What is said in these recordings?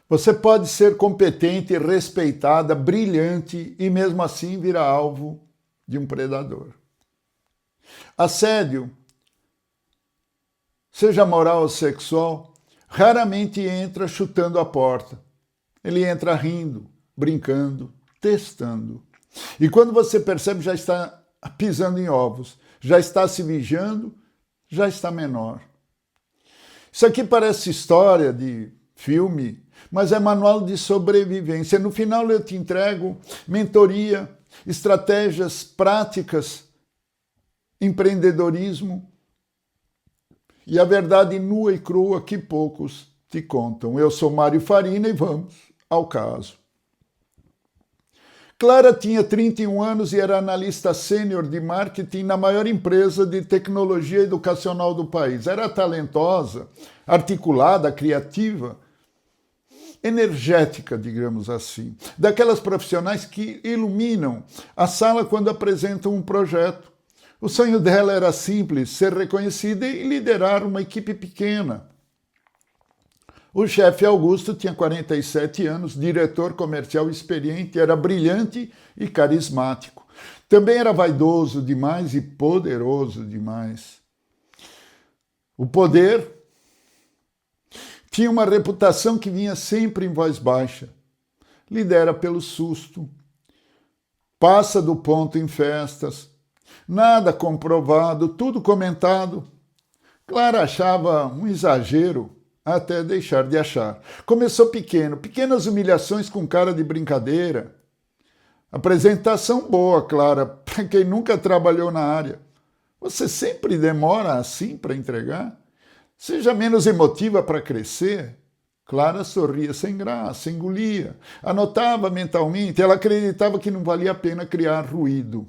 Você pode ser competente, respeitada, brilhante e mesmo assim virar alvo de um predador. Assédio, seja moral ou sexual, raramente entra chutando a porta. Ele entra rindo, brincando, testando. E quando você percebe, já está pisando em ovos, já está se vigiando, já está menor. Isso aqui parece história de filme, mas é manual de sobrevivência. No final eu te entrego mentoria, estratégias práticas, empreendedorismo e a verdade nua e crua que poucos te contam. Eu sou Mário Farina e vamos ao caso. Clara tinha 31 anos e era analista sênior de marketing na maior empresa de tecnologia educacional do país. Era talentosa, articulada, criativa, energética, digamos assim. Daquelas profissionais que iluminam a sala quando apresentam um projeto. O sonho dela era simples, ser reconhecida e liderar uma equipe pequena. O chefe Augusto tinha 47 anos, diretor comercial experiente, era brilhante e carismático. Também era vaidoso demais e poderoso demais. O poder tinha uma reputação que vinha sempre em voz baixa. Lidera pelo susto, passa do ponto em festas, nada comprovado, tudo comentado. Clara achava um exagero até deixar de achar. Começou pequeno, pequenas humilhações com cara de brincadeira. Apresentação boa, Clara, para quem nunca trabalhou na área. Você sempre demora assim para entregar? Seja menos emotiva para crescer. Clara sorria sem graça, engolia. Anotava mentalmente, ela acreditava que não valia a pena criar ruído.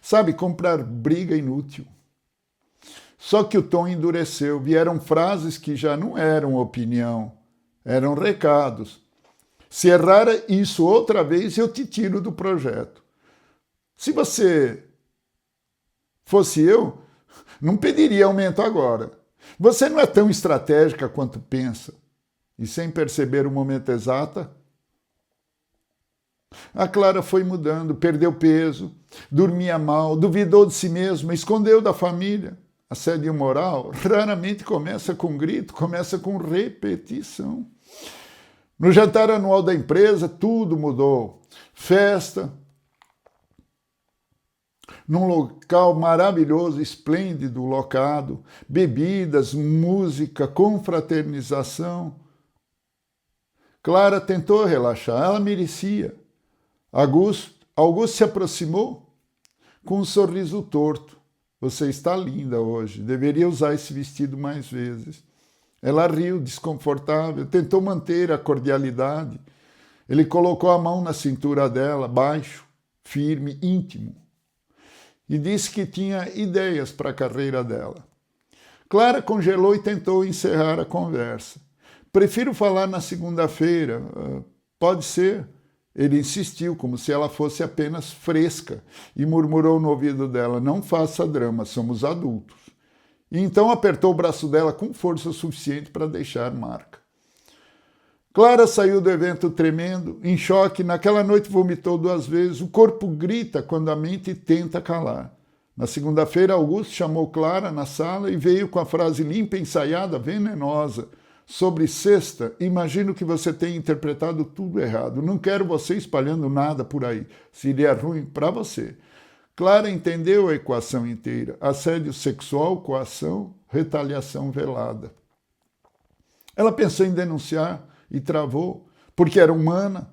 Sabe, comprar briga inútil. Só que o tom endureceu, vieram frases que já não eram opinião, eram recados. Se errar isso outra vez, eu te tiro do projeto. Se você fosse eu, não pediria aumento agora. Você não é tão estratégica quanto pensa. E sem perceber o momento exato, a Clara foi mudando, perdeu peso, dormia mal, duvidou de si mesma, escondeu da família. Assédio moral raramente começa com grito, começa com repetição. No jantar anual da empresa, tudo mudou. Festa, num local maravilhoso, esplêndido, locado, bebidas, música, confraternização. Clara tentou relaxar, ela merecia. Augusto se aproximou com um sorriso torto. Você está linda hoje, deveria usar esse vestido mais vezes. Ela riu, desconfortável, tentou manter a cordialidade. Ele colocou a mão na cintura dela, baixo, firme, íntimo, e disse que tinha ideias para a carreira dela. Clara congelou e tentou encerrar a conversa. Prefiro falar na segunda-feira, pode ser? Ele insistiu, como se ela fosse apenas fresca, e murmurou no ouvido dela, não faça drama, somos adultos. E então apertou o braço dela com força suficiente para deixar marca. Clara saiu do evento tremendo, em choque, naquela noite vomitou 2 vezes, o corpo grita quando a mente tenta calar. Na segunda-feira, Augusto chamou Clara na sala e veio com a frase limpa, ensaiada, venenosa, sobre sexta, imagino que você tenha interpretado tudo errado. Não quero você espalhando nada por aí. Seria ruim para você. Clara entendeu a equação inteira. Assédio sexual, coação, retaliação velada. Ela pensou em denunciar e travou, porque era humana,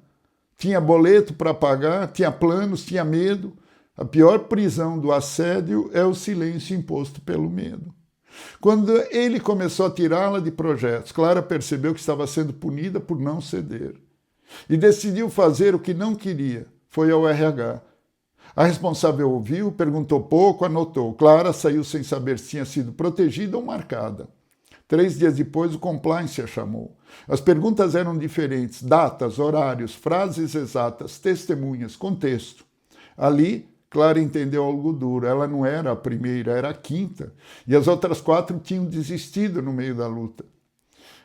tinha boleto para pagar, tinha planos, tinha medo. A pior prisão do assédio é o silêncio imposto pelo medo. Quando ele começou a tirá-la de projetos, Clara percebeu que estava sendo punida por não ceder. E decidiu fazer o que não queria. Foi ao RH. A responsável ouviu, perguntou pouco, anotou. Clara saiu sem saber se tinha sido protegida ou marcada. 3 dias depois, o compliance a chamou. As perguntas eram diferentes. Datas, horários, frases exatas, testemunhas, contexto. Ali, Clara entendeu algo duro. Ela não era a primeira, era a quinta. E as outras 4 tinham desistido no meio da luta.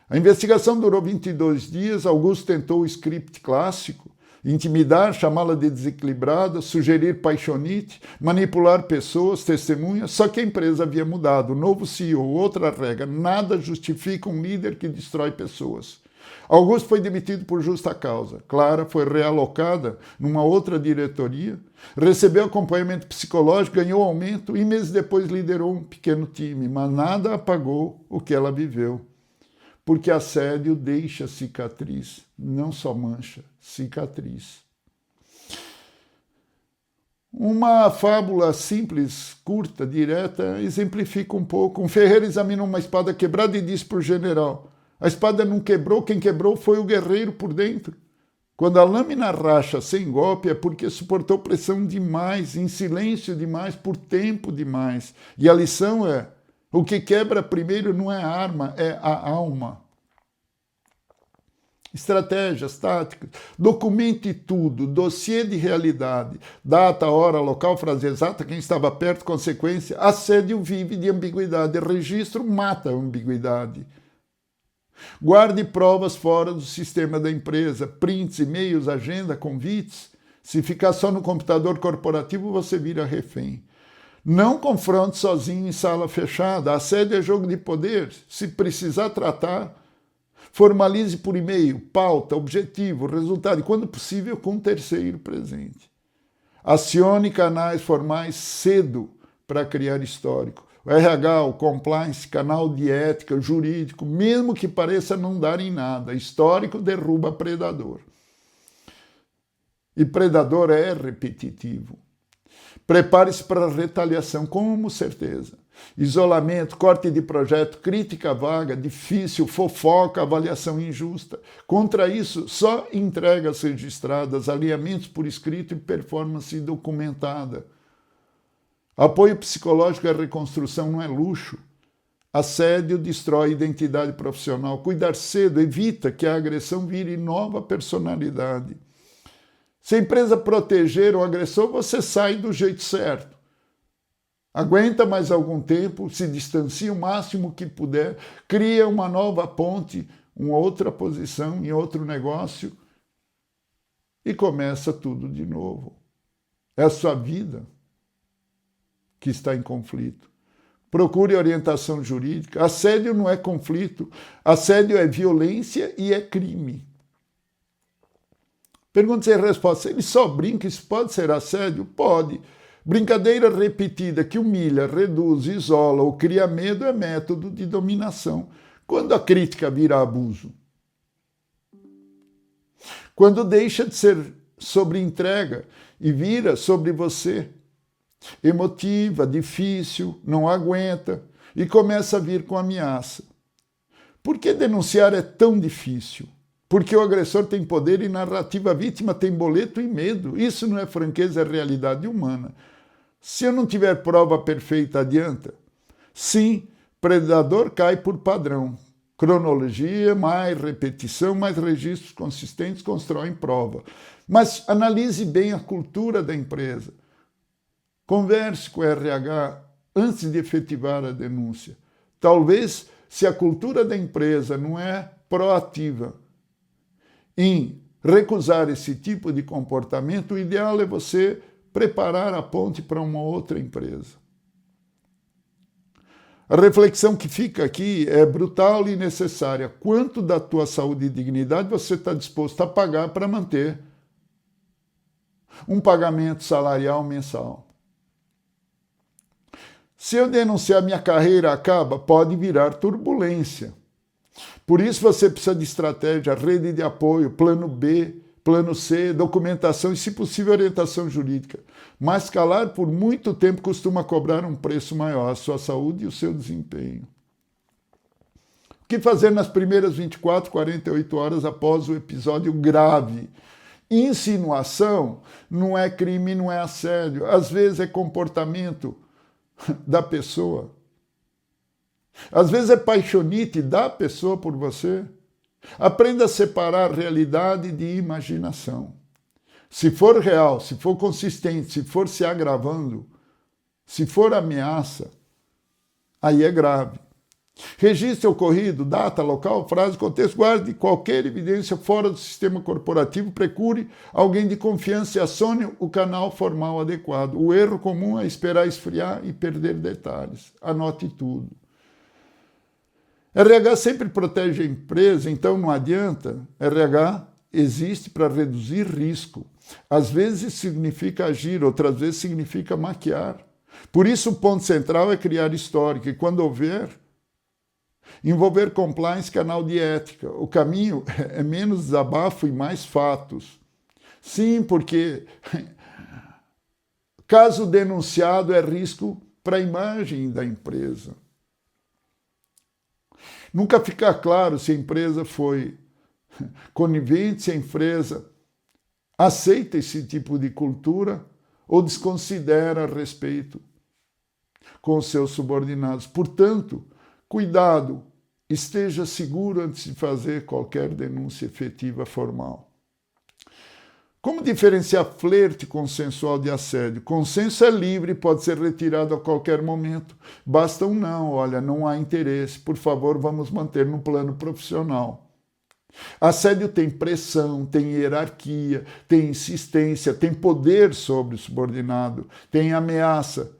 A investigação durou 22 dias. Augusto tentou o script clássico: intimidar, chamá-la de desequilibrada, sugerir paixonite, manipular pessoas, testemunhas. Só que a empresa havia mudado. Novo CEO, outra regra: nada justifica um líder que destrói pessoas. Augusto foi demitido por justa causa. Clara foi realocada numa outra diretoria, recebeu acompanhamento psicológico, ganhou aumento e meses depois liderou um pequeno time, mas nada apagou o que ela viveu. Porque assédio deixa cicatriz, não só mancha, cicatriz. Uma fábula simples, curta, direta, exemplifica um pouco. Um ferreiro examinou uma espada quebrada e disse para o general: a espada não quebrou, quem quebrou foi o guerreiro por dentro. Quando a lâmina racha sem golpe é porque suportou pressão demais, em silêncio demais, por tempo demais. E a lição é: o que quebra primeiro não é a arma, é a alma. Estratégias, táticas, documente tudo, dossiê de realidade, data, hora, local, frase exata, quem estava perto, consequência. Assédio vive de ambiguidade, registro mata a ambiguidade. Guarde provas fora do sistema da empresa, prints, e-mails, agenda, convites. Se ficar só no computador corporativo, você vira refém. Não confronte sozinho em sala fechada. Assédio é jogo de poder. Se precisar tratar, formalize por e-mail, pauta, objetivo, resultado e, quando possível, com um terceiro presente. Acione canais formais cedo para criar histórico. O RH, o compliance, canal de ética, jurídico, mesmo que pareça não dar em nada. Histórico derruba predador. E predador é repetitivo. Prepare-se para a retaliação, com certeza. Isolamento, corte de projeto, crítica vaga, difícil, fofoca, avaliação injusta. Contra isso, só entregas registradas, alinhamentos por escrito e performance documentada. Apoio psicológico e reconstrução não é luxo. Assédio destrói identidade profissional. Cuidar cedo evita que a agressão vire nova personalidade. Se a empresa proteger o agressor, você sai do jeito certo. Aguenta mais algum tempo, se distancia o máximo que puder, cria uma nova ponte, uma outra posição em outro negócio e começa tudo de novo. É a sua vida que está em conflito. Procure orientação jurídica. Assédio não é conflito, assédio é violência e é crime. Pergunta sem resposta: ele só brinca, isso pode ser assédio? Pode. Brincadeira repetida que humilha, reduz, isola ou cria medo é método de dominação. Quando a crítica vira abuso? Quando deixa de ser sobre entrega e vira sobre você. Emotiva, difícil, não aguenta e começa a vir com ameaça. Por que denunciar é tão difícil? Porque o agressor tem poder e narrativa, a vítima tem boleto e medo. Isso não é franqueza, é realidade humana. Se eu não tiver prova perfeita, adianta? Sim, predador cai por padrão. Cronologia, mais repetição, mais registros consistentes constroem prova. Mas analise bem a cultura da empresa. Converse com o RH antes de efetivar a denúncia. Talvez, se a cultura da empresa não é proativa em recusar esse tipo de comportamento, o ideal é você preparar a ponte para uma outra empresa. A reflexão que fica aqui é brutal e necessária. Quanto da tua saúde e dignidade você está disposto a pagar para manter um pagamento salarial mensal? Se eu denunciar, minha carreira acaba, pode virar turbulência. Por isso você precisa de estratégia, rede de apoio, plano B, plano C, documentação e, se possível, orientação jurídica. Mas calar por muito tempo costuma cobrar um preço maior, a sua saúde e o seu desempenho. O que fazer nas primeiras 24, 48 horas após o episódio grave? Insinuação não é crime, não é assédio. Às vezes é comportamento da pessoa. Às vezes é paixonite da pessoa por você. Aprenda a separar realidade de imaginação. Se for real, se for consistente, se for se agravando, se for ameaça, aí é grave. Registre ocorrido, data, local, frase, contexto, guarde qualquer evidência fora do sistema corporativo, procure alguém de confiança e acione o canal formal adequado. O erro comum é esperar esfriar e perder detalhes. Anote tudo. RH sempre protege a empresa, então não adianta. RH existe para reduzir risco. Às vezes significa agir, outras vezes significa maquiar. Por isso o ponto central é criar histórico e quando houver, envolver compliance, canal de ética. O caminho é menos desabafo e mais fatos. Sim, porque caso denunciado é risco para a imagem da empresa. Nunca fica claro se a empresa foi conivente, se a empresa aceita esse tipo de cultura ou desconsidera a respeito com os seus subordinados. Portanto, cuidado, esteja seguro antes de fazer qualquer denúncia efetiva formal. Como diferenciar flerte consensual de assédio? Consenso é livre e pode ser retirado a qualquer momento. Basta um não, olha, não há interesse, por favor, vamos manter no plano profissional. Assédio tem pressão, tem hierarquia, tem insistência, tem poder sobre o subordinado, tem ameaça,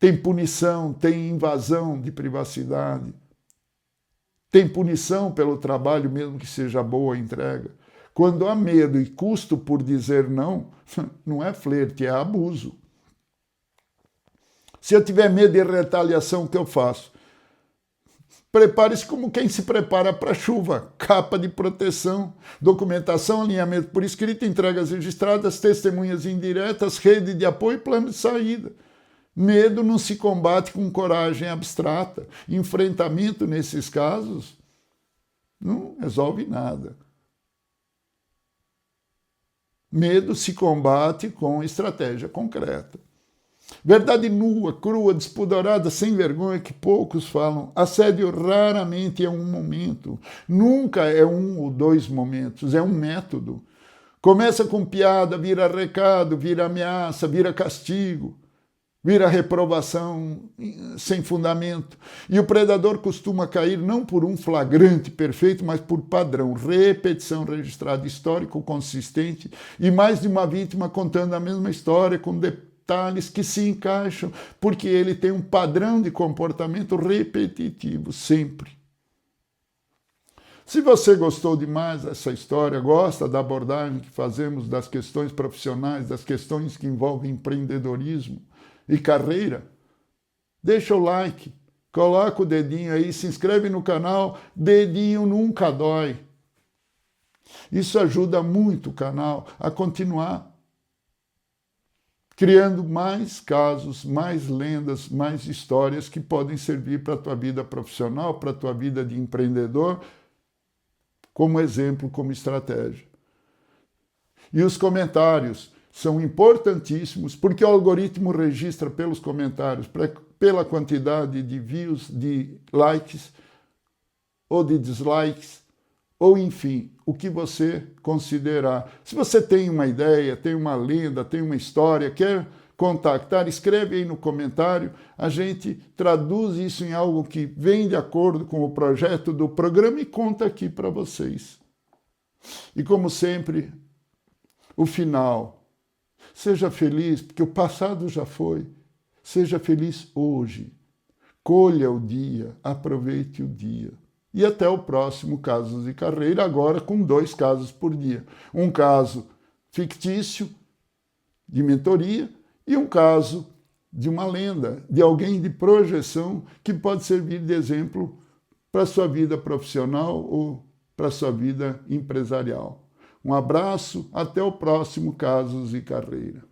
tem punição, tem invasão de privacidade, tem punição pelo trabalho, mesmo que seja boa a entrega. Quando há medo e custo por dizer não, não é flerte, é abuso. Se eu tiver medo de retaliação, o que eu faço? Prepare-se como quem se prepara para a chuva, capa de proteção, documentação, alinhamento por escrito, entregas registradas, testemunhas indiretas, rede de apoio e plano de saída. Medo não se combate com coragem abstrata. Enfrentamento, nesses casos, não resolve nada. Medo se combate com estratégia concreta. Verdade nua, crua, despudorada, sem vergonha, que poucos falam. Assédio raramente é um momento. Nunca é um ou dois momentos, é um método. Começa com piada, vira recado, vira ameaça, vira castigo, vira reprovação sem fundamento. E o predador costuma cair não por um flagrante perfeito, mas por padrão, repetição registrada, histórico consistente, e mais de uma vítima contando a mesma história com detalhes que se encaixam, porque ele tem um padrão de comportamento repetitivo, sempre. Se você gostou demais dessa história, gosta da abordagem que fazemos das questões profissionais, das questões que envolvem empreendedorismo e carreira, deixa o like, coloca o dedinho aí, se inscreve no canal, dedinho nunca dói. Isso ajuda muito o canal a continuar criando mais casos, mais lendas, mais histórias que podem servir para a tua vida profissional, para a tua vida de empreendedor, como exemplo, como estratégia. E os comentários são importantíssimos, porque o algoritmo registra pelos comentários, pela quantidade de views, de likes ou de dislikes, ou enfim, o que você considerar. Se você tem uma ideia, tem uma lenda, tem uma história, quer contactar, escreve aí no comentário, a gente traduz isso em algo que vem de acordo com o projeto do programa e conta aqui para vocês. E como sempre, o final. Seja feliz, porque o passado já foi. Seja feliz hoje. Colha o dia, aproveite o dia. E até o próximo Casos de Carreira, agora com 2 casos por dia. Um caso fictício, de mentoria, e um caso de uma lenda, de alguém de projeção que pode servir de exemplo para a sua vida profissional ou para a sua vida empresarial. Um abraço, até o próximo Casos e Carreira.